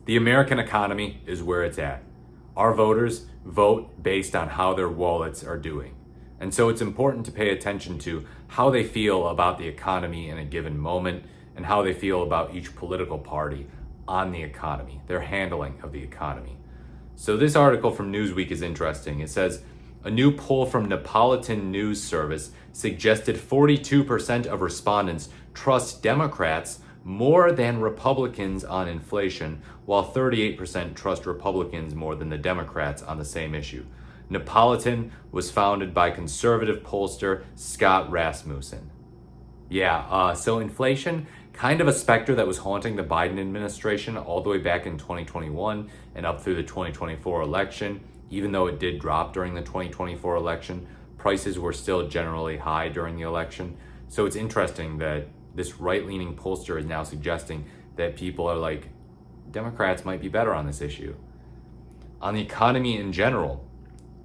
The American economy is where it's at. Our voters vote based on how their wallets are doing. And so it's important to pay attention to how they feel about the economy in a given moment and how they feel about each political party on the economy, their handling of the economy. So this article from Newsweek is interesting. It says, a new poll from Neapolitan News Service suggested 42% of respondents trust Democrats more than Republicans on inflation, while 38% trust Republicans more than the Democrats on the same issue. Neapolitan was founded by conservative pollster Scott Rasmussen. So inflation, kind of a specter that was haunting the Biden administration all the way back in 2021 and up through the 2024 election. Even though it did drop during the 2024 election, prices were still generally high during the election. So it's interesting that this right-leaning pollster is now suggesting that people are like, Democrats might be better on this issue. On the economy in general,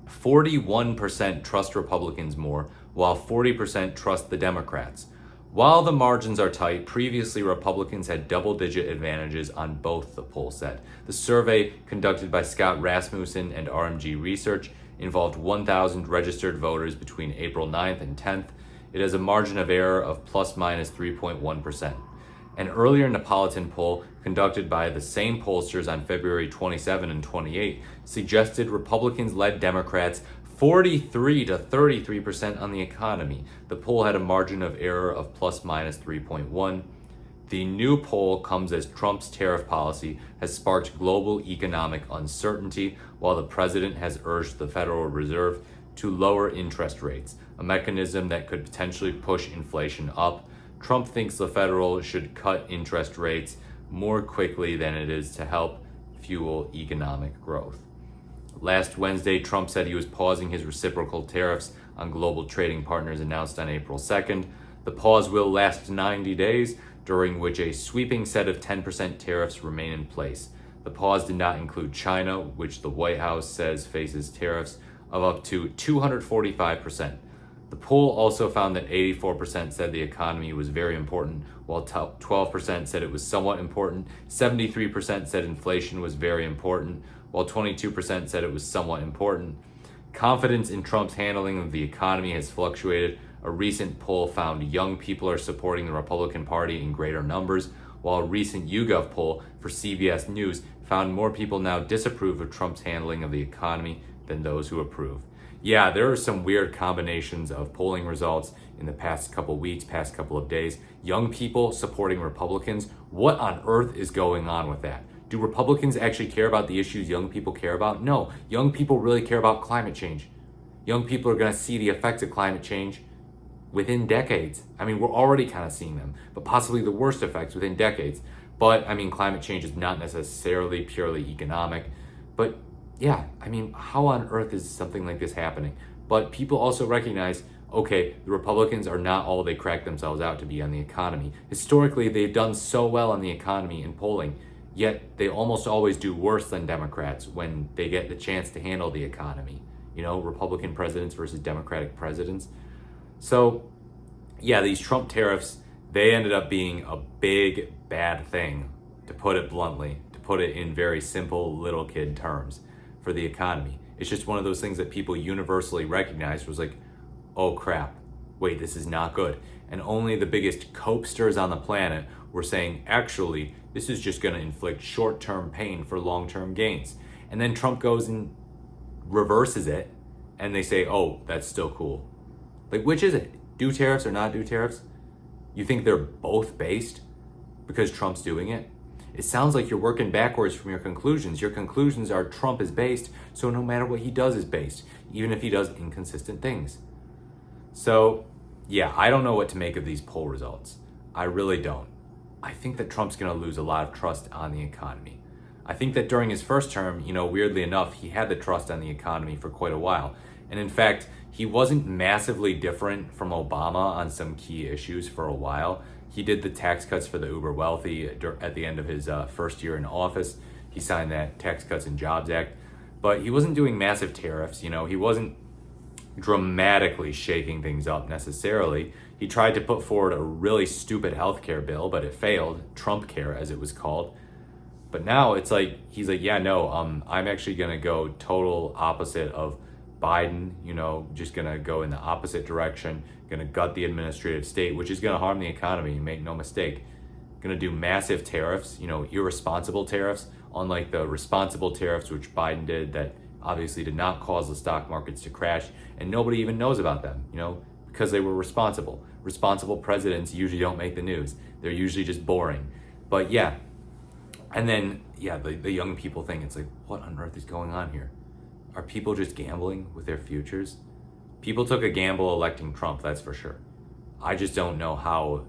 41% trust Republicans more, while 40% trust the Democrats. While the margins are tight, previously Republicans had double-digit advantages on both, the poll said. The survey, conducted by Scott Rasmussen and RMG Research, involved 1,000 registered voters between April 9th and 10th. It has a margin of error of plus minus 3.1%. An earlier Neapolitan poll, conducted by the same pollsters on February 27 and 28, suggested Republicans led Democrats 43 to 33% on the economy. The poll had a margin of error of plus minus 3.1. The new poll comes as Trump's tariff policy has sparked global economic uncertainty, while the president has urged the Federal Reserve to lower interest rates, a mechanism that could potentially push inflation up. Trump thinks the Federal should cut interest rates more quickly than it is to help fuel economic growth. Last Wednesday, Trump said he was pausing his reciprocal tariffs on global trading partners announced on April 2nd. The pause will last 90 days, during which a sweeping set of 10% tariffs remain in place. The pause did not include China, which the White House says faces tariffs of up to 245%. The poll also found that 84% said the economy was very important, while 12% said it was somewhat important, 73% said inflation was very important, while 22% said it was somewhat important. Confidence in Trump's handling of the economy has fluctuated. A recent poll found young people are supporting the Republican Party in greater numbers, while a recent YouGov poll for CBS News found more people now disapprove of Trump's handling of the economy than those who approve. Yeah, there are some weird combinations of polling results in the past couple weeks, past couple of days. Young people supporting Republicans. What on earth is going on with that? Do Republicans actually care about the issues young people care about? No, young people really care about climate change. Young people are going to see the effects of climate change within decades. I mean, we're already kind of seeing them, but possibly the worst effects within decades. But I mean, climate change is not necessarily purely economic. But yeah, I mean, how on earth is something like this happening? But people also recognize, okay, the Republicans are not all they crack themselves out to be on the economy. Historically, they've done so well on the economy in polling, yet they almost always do worse than Democrats when they get the chance to handle the economy. You know, Republican presidents versus Democratic presidents. So yeah, these Trump tariffs, they ended up being a big, bad thing, to put it bluntly, to put it in very simple little kid terms for the economy. It's just one of those things that people universally recognized was like, oh crap, wait, this is not good. And only the biggest copesters on the planet were saying, actually, this is just going to inflict short-term pain for long-term gains. And then Trump goes and reverses it, and they say, oh, that's still cool. Like, which is it? Do tariffs or not do tariffs? You think they're both based because Trump's doing it? It sounds like you're working backwards from your conclusions. Your conclusions are Trump is based, so no matter what he does is based, even if he does inconsistent things. So, yeah, I don't know what to make of these poll results. I really don't. I think that Trump's going to lose a lot of trust on the economy. I think that during his first term, weirdly enough, he had the trust on the economy for quite a while. And in fact, he wasn't massively different from Obama on some key issues for a while. He did the tax cuts for the uber wealthy at the end of his first year in office. He signed that Tax Cuts and Jobs Act. But he wasn't doing massive tariffs. He wasn't dramatically shaking things up necessarily. He tried to put forward a really stupid healthcare bill, but it failed, Trump Care as it was called. But now it's like, he's like, yeah, no, I'm actually gonna go total opposite of Biden, just gonna go in the opposite direction, gonna gut the administrative state, which is gonna harm the economy, make no mistake. Gonna do massive tariffs, irresponsible tariffs, unlike the responsible tariffs which Biden did that obviously did not cause the stock markets to crash, and nobody even knows about them, because they were responsible. Responsible presidents usually don't make the news. They're usually just boring. But yeah, and then, the young people thing, it's like, what on earth is going on here? Are people just gambling with their futures? People took a gamble electing Trump, that's for sure. I just don't know how,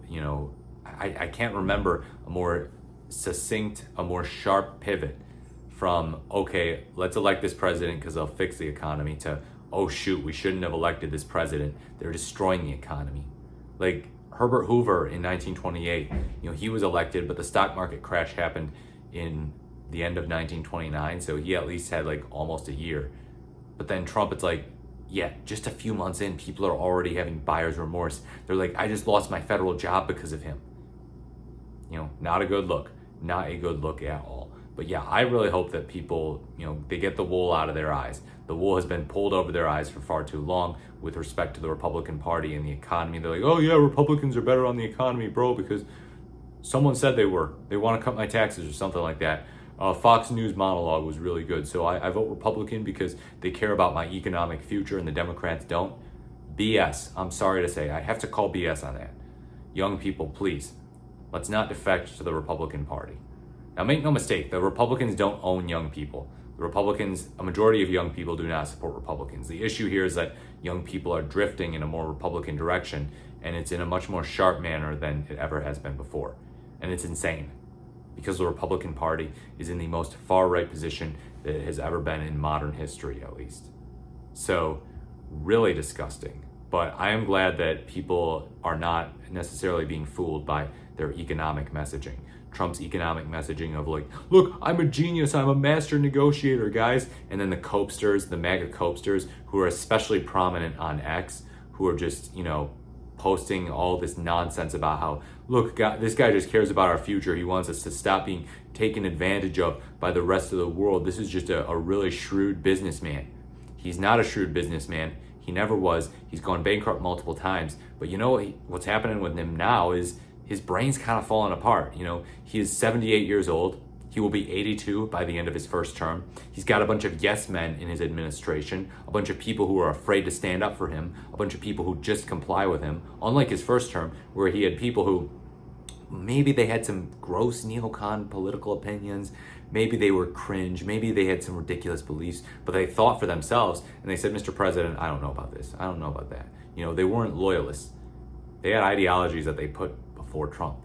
I can't remember a more succinct, a more sharp pivot from, okay, let's elect this president because they'll fix the economy, to, oh shoot, we shouldn't have elected this president. They're destroying the economy. Like Herbert Hoover in 1928, he was elected, but the stock market crash happened in the end of 1929, so he at least had like almost a year. But then Trump, it's like, yeah, just a few months in, people are already having buyer's remorse. They're like, I just lost my federal job because of him. Not a good look. Not a good look at all. But yeah, I really hope that people, they get the wool out of their eyes. The wool has been pulled over their eyes for far too long with respect to the Republican Party and the economy. They're like, oh yeah, Republicans are better on the economy, bro, because someone said they were. They want to cut my taxes or something like that. Fox News monologue was really good. So I vote Republican because they care about my economic future and the Democrats don't. BS. I'm sorry to say. I have to call BS on that. Young people, please, let's not defect to the Republican Party. Now, make no mistake, the Republicans don't own young people. The Republicans, a majority of young people do not support Republicans. The issue here is that young people are drifting in a more Republican direction, and it's in a much more sharp manner than it ever has been before. And it's insane, because the Republican Party is in the most far-right position that it has ever been in modern history, at least. So, really disgusting. But I am glad that people are not necessarily being fooled by their economic messaging. Trump's economic messaging of like, look, I'm a genius, I'm a master negotiator, guys. And then the copesters, the MAGA copesters, who are especially prominent on X, who are just, posting all this nonsense about how, look, this guy just cares about our future. He wants us to stop being taken advantage of by the rest of the world. This is just a really shrewd businessman. He's not a shrewd businessman. He never was. He's gone bankrupt multiple times. But what's happening with him now is his brain's kind of falling apart. He is 78 years old. He will be 82 by the end of his first term. He's got a bunch of yes men in his administration, a bunch of people who are afraid to stand up for him, a bunch of people who just comply with him, unlike his first term, where he had people who maybe they had some gross neocon political opinions, maybe they were cringe, maybe they had some ridiculous beliefs, but they thought for themselves, and they said, Mr. President, I don't know about this, I don't know about that. They weren't loyalists. They had ideologies that they put before Trump.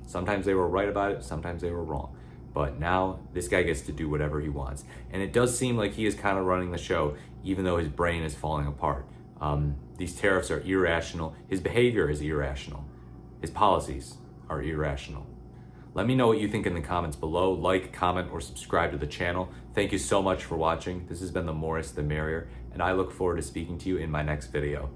Sometimes they were right about it, sometimes they were wrong. But now this guy gets to do whatever he wants. And it does seem like he is kind of running the show, even though his brain is falling apart. These tariffs are irrational. His behavior is irrational. His policies are irrational. Let me know what you think in the comments below. Like, comment, or subscribe to the channel. Thank you so much for watching. This has been the Morris the Merrier, and I look forward to speaking to you in my next video.